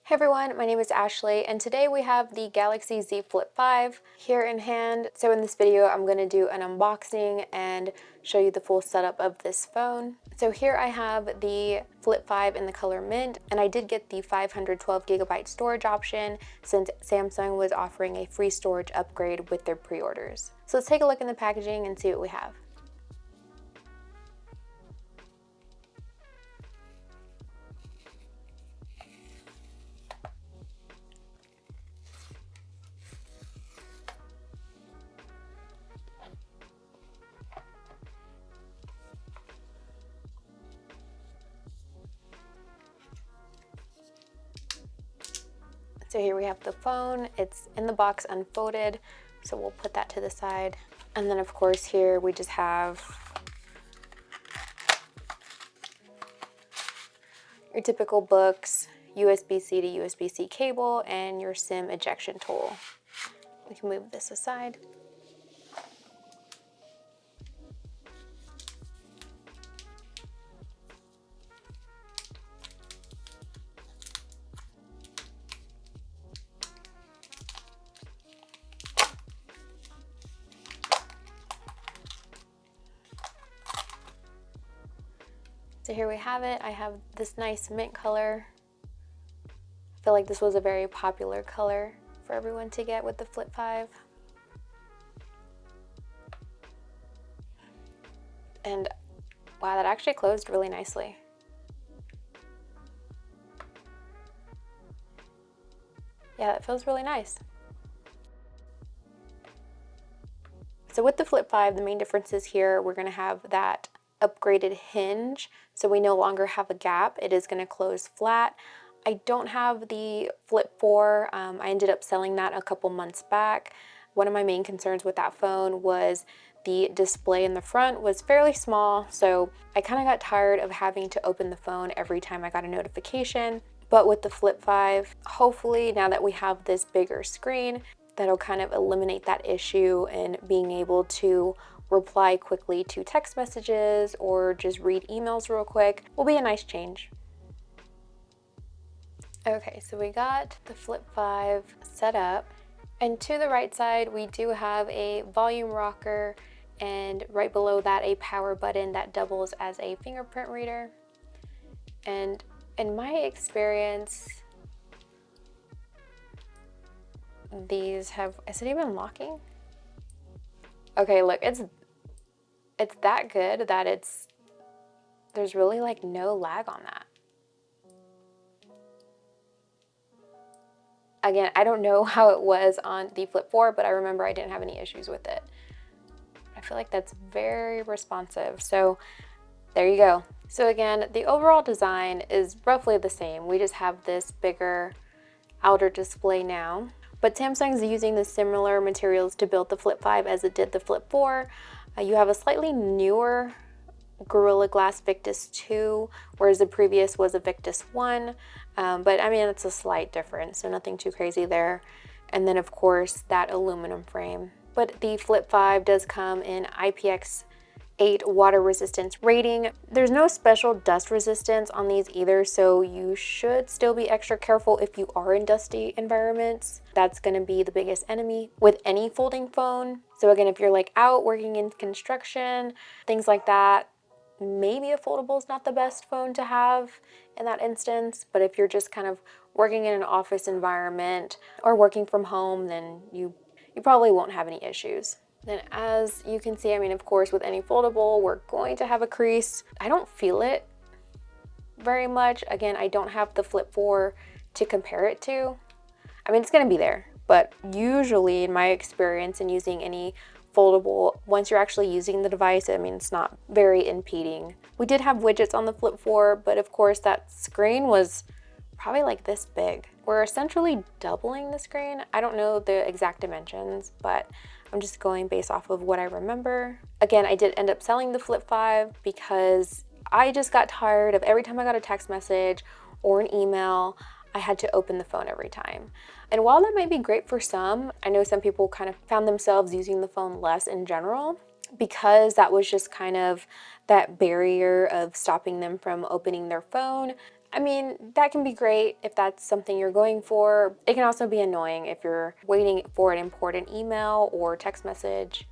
Hey everyone, my name is Ashley, and today we have the Galaxy Z Flip 5 here in hand. So in this video, I'm going to do an unboxing and show you the full setup of this phone. So here I have the Flip 5 in the color mint, and I did get the 512GB storage option since Samsung was offering a free storage upgrade with their pre-orders. So let's take a look in the packaging and see what we have. So here we have the phone. It's in the box unfolded, so we'll put that to the side. And then of course here we just have your typical books, USB-C to USB-C cable, and your SIM ejection tool. We can move this aside. So here we have it. I have this nice mint color. I feel like this was a very popular color for everyone to get with the Flip 5. And wow, that actually closed really nicely. Yeah, that feels really nice. So with the Flip 5, the main differences here, we're going to have that upgraded hinge, so we no longer have a gap. It is going to close flat. I don't have the Flip 4. I ended up selling that a couple months back. One of my main concerns with that phone was the display in the front was fairly small, so I kind of got tired of having to open the phone every time I got a notification. But with the Flip 5, hopefully now that we have this bigger screen, that'll kind of eliminate that issue and being able to reply quickly to text messages or just read emails real quick will be a nice change. Okay, so we got the Flip 5 set up, and to the right side we do have a volume rocker, and right below that a power button that doubles as a fingerprint reader. And in my experience, these have, is it even locking? Okay, look, it's that good that there's really like no lag on that. Again, I don't know how it was on the Flip 4, but I remember I didn't have any issues with it. I feel like that's very responsive. So there you go. So again, the overall design is roughly the same. We just have this bigger outer display now. But Samsung's using the similar materials to build the Flip 5 as it did the Flip 4. You have a slightly newer Gorilla Glass Victus 2, whereas the previous was a Victus 1. But I mean, it's a slight difference, so nothing too crazy there. And then of course that aluminum frame. But the Flip 5 does come in IPX8 water resistance rating. There's no special dust resistance on these either, so you should still be extra careful if you are in dusty environments. That's going to be the biggest enemy with any folding phone. So again, if you're like out working in construction, things like that, maybe a foldable is not the best phone to have in that instance. But if you're just kind of working in an office environment or working from home, then you probably won't have any issues. Then as you can see, I mean, of course, with any foldable, we're going to have a crease. I don't feel it very much. Again, I don't have the Flip 4 to compare it to. I mean, it's going to be there, but usually in my experience in using any foldable, once you're actually using the device, I mean, it's not very impeding. We did have widgets on the Flip 4, but of course that screen was probably like this big. We're essentially doubling the screen. I don't know the exact dimensions, but I'm just going based off of what I remember. Again, I did end up selling the Flip 5 because I just got tired of every time I got a text message or an email, I had to open the phone every time. And while that might be great for some, I know some people kind of found themselves using the phone less in general because that was just kind of that barrier of stopping them from opening their phone. I mean, that can be great if that's something you're going for. It can also be annoying if you're waiting for an important email or text message.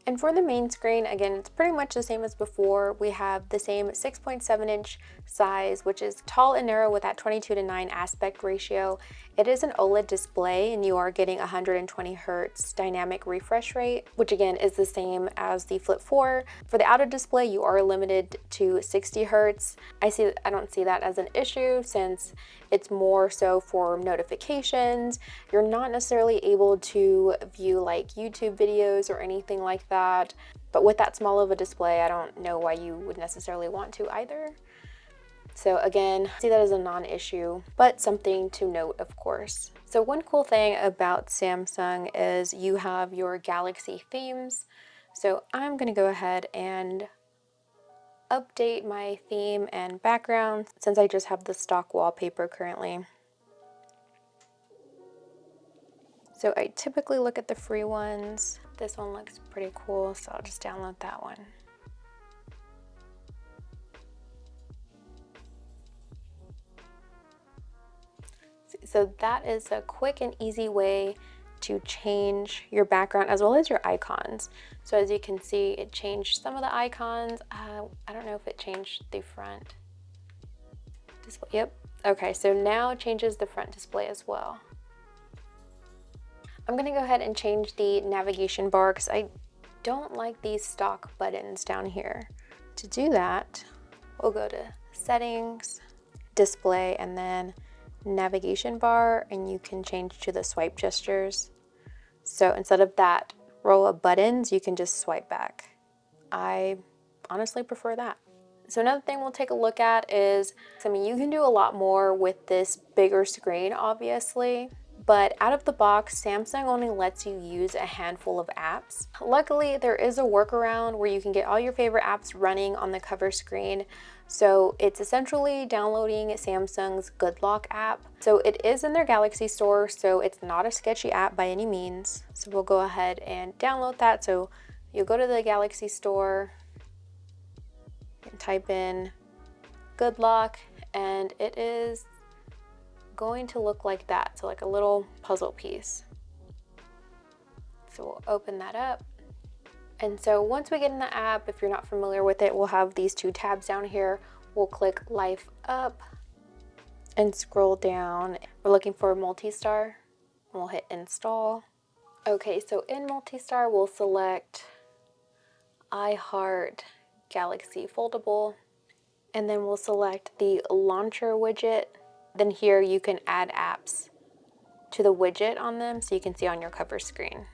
And for the main screen, again, it's pretty much the same as before. We have the same 6.7-inch size, which is tall and narrow with that 22:9 aspect ratio. It is an OLED display, and you are getting 120 hertz dynamic refresh rate, which again is the same as the Flip 4. For the auto display, you are limited to 60 hertz. I don't see that as an issue since it's more so for notifications. You're not necessarily able to view like YouTube videos or anything like that. But with that small of a display, I don't know why you would necessarily want to either. So again, I see that as a non-issue, but something to note, of course. So one cool thing about Samsung is you have your Galaxy themes. So I'm gonna go ahead and update my theme and background since I just have the stock wallpaper currently. So I typically look at the free ones. This one looks pretty cool, so I'll just download that one. So that is a quick and easy way to change your background as well as your icons. So as you can see, it changed some of the icons. I don't know if it changed the front display. Yep. Okay, so now it changes the front display as well. I'm gonna go ahead and change the navigation bar because I don't like these stock buttons down here. To do that, we'll go to settings, display, and then navigation bar, and you can change to the swipe gestures. So instead of that row of buttons, you can just swipe back. I honestly prefer that. So another thing we'll take a look at is, I mean, you can do a lot more with this bigger screen, obviously, but out of the box, Samsung only lets you use a handful of apps. Luckily, there is a workaround where you can get all your favorite apps running on the cover screen. So it's essentially downloading Samsung's Good Lock app. So it is in their Galaxy store, so it's not a sketchy app by any means. So we'll go ahead and download that. So you'll go to the Galaxy store and type in Good Lock, and it is going to look like that. So like a little puzzle piece. So we'll open that up. And so once we get in the app, if you're not familiar with it, we'll have these two tabs down here. We'll click Life Up and scroll down. We're looking for Multistar. We'll hit Install. Okay, so in Multistar, we'll select iHeart Galaxy Foldable, and then we'll select the launcher widget. Then here you can add apps to the widget on them so you can see on your cover screen.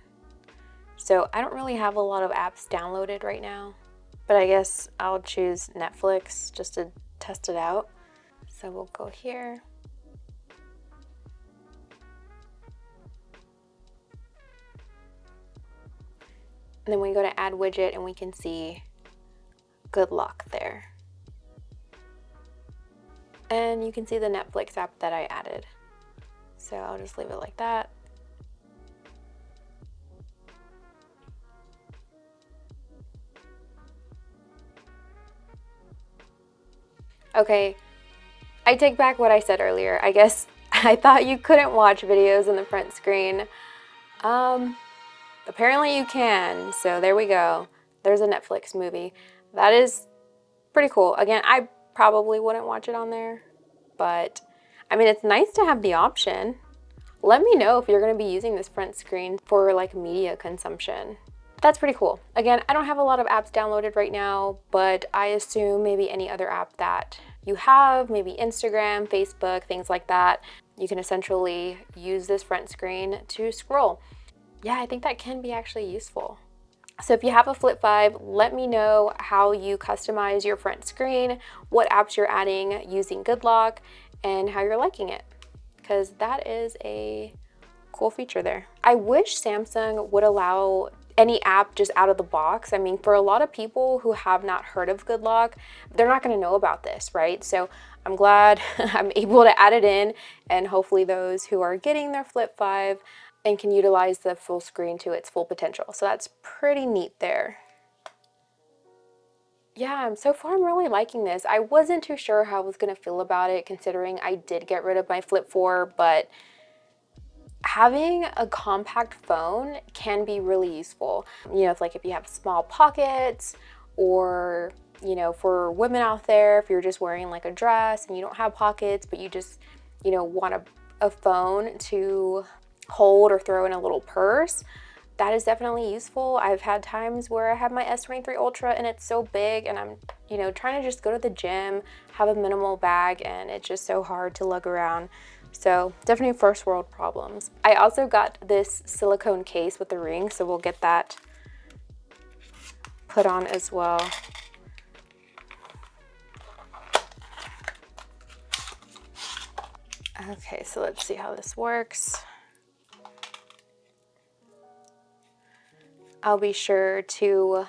So I don't really have a lot of apps downloaded right now, but I guess I'll choose Netflix just to test it out. So we'll go here. And then we go to add widget and we can see Good Lock there. And you can see the Netflix app that I added. So I'll just leave it like that. Okay, I take back what I said earlier. I guess I thought you couldn't watch videos in the front screen. Apparently you can, so there we go. There's a Netflix movie. That is pretty cool. Again, I probably wouldn't watch it on there, but I mean, it's nice to have the option. Let me know if you're gonna be using this front screen for like media consumption. That's pretty cool. Again, I don't have a lot of apps downloaded right now, but I assume maybe any other app that you have, maybe Instagram, Facebook, things like that, you can essentially use this front screen to scroll. Yeah, I think that can be actually useful. So if you have a Flip 5, let me know how you customize your front screen, what apps you're adding using Good Lock, and how you're liking it, because that is a cool feature there. I wish Samsung would allow any app just out of the box. I mean, for a lot of people who have not heard of Good Lock, they're not going to know about this, right? So I'm glad I'm able to add it in, and hopefully those who are getting their Flip 5 and can utilize the full screen to its full potential. So that's pretty neat there. Yeah, so far I'm really liking this. I wasn't too sure how I was gonna feel about it considering I did get rid of my Flip 4, but having a compact phone can be really useful. You know, if you have small pockets, or, you know, for women out there, if you're just wearing like a dress and you don't have pockets, but you just, you know, want a phone to hold or throw in a little purse, that is definitely useful. I've had times where I have my S23 Ultra and it's so big and I'm, you know, trying to just go to the gym, have a minimal bag, and it's just so hard to lug around. So definitely first world problems. I also got this silicone case with the ring, so we'll get that put on as well. Okay, so let's see how this works. I'll be sure to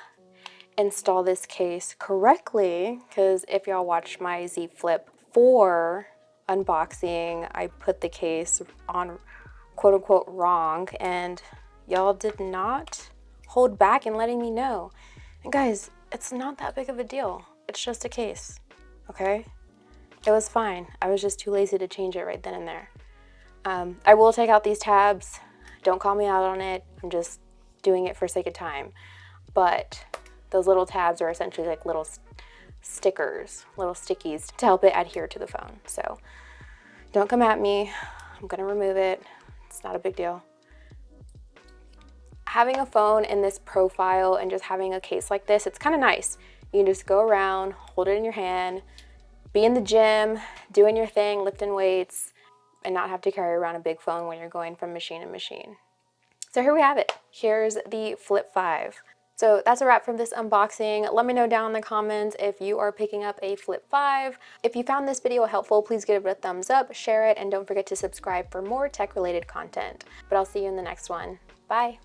install this case correctly, because if y'all watched my Z Flip 4 unboxing, I put the case on quote unquote wrong, and y'all did not hold back in letting me know. And guys, it's not that big of a deal. It's just a case, okay? It was fine. I was just too lazy to change it right then and there. I will take out these tabs. Don't call me out on it. I'm just doing it for sake of time. But those little tabs are essentially like little stickers, little stickies to help it adhere to the phone. So don't come at me. I'm gonna remove it. It's not a big deal. Having a phone in this profile and just having a case like this, it's kind of nice. You can just go around, hold it in your hand, be in the gym, doing your thing, lifting weights, and not have to carry around a big phone when you're going from machine to machine. So here we have it. Here's the Flip 5. So that's a wrap from this unboxing. Let me know down in the comments if you are picking up a Flip 5. If you found this video helpful, please give it a thumbs up, share it, and don't forget to subscribe for more tech-related content. But I'll see you in the next one. Bye.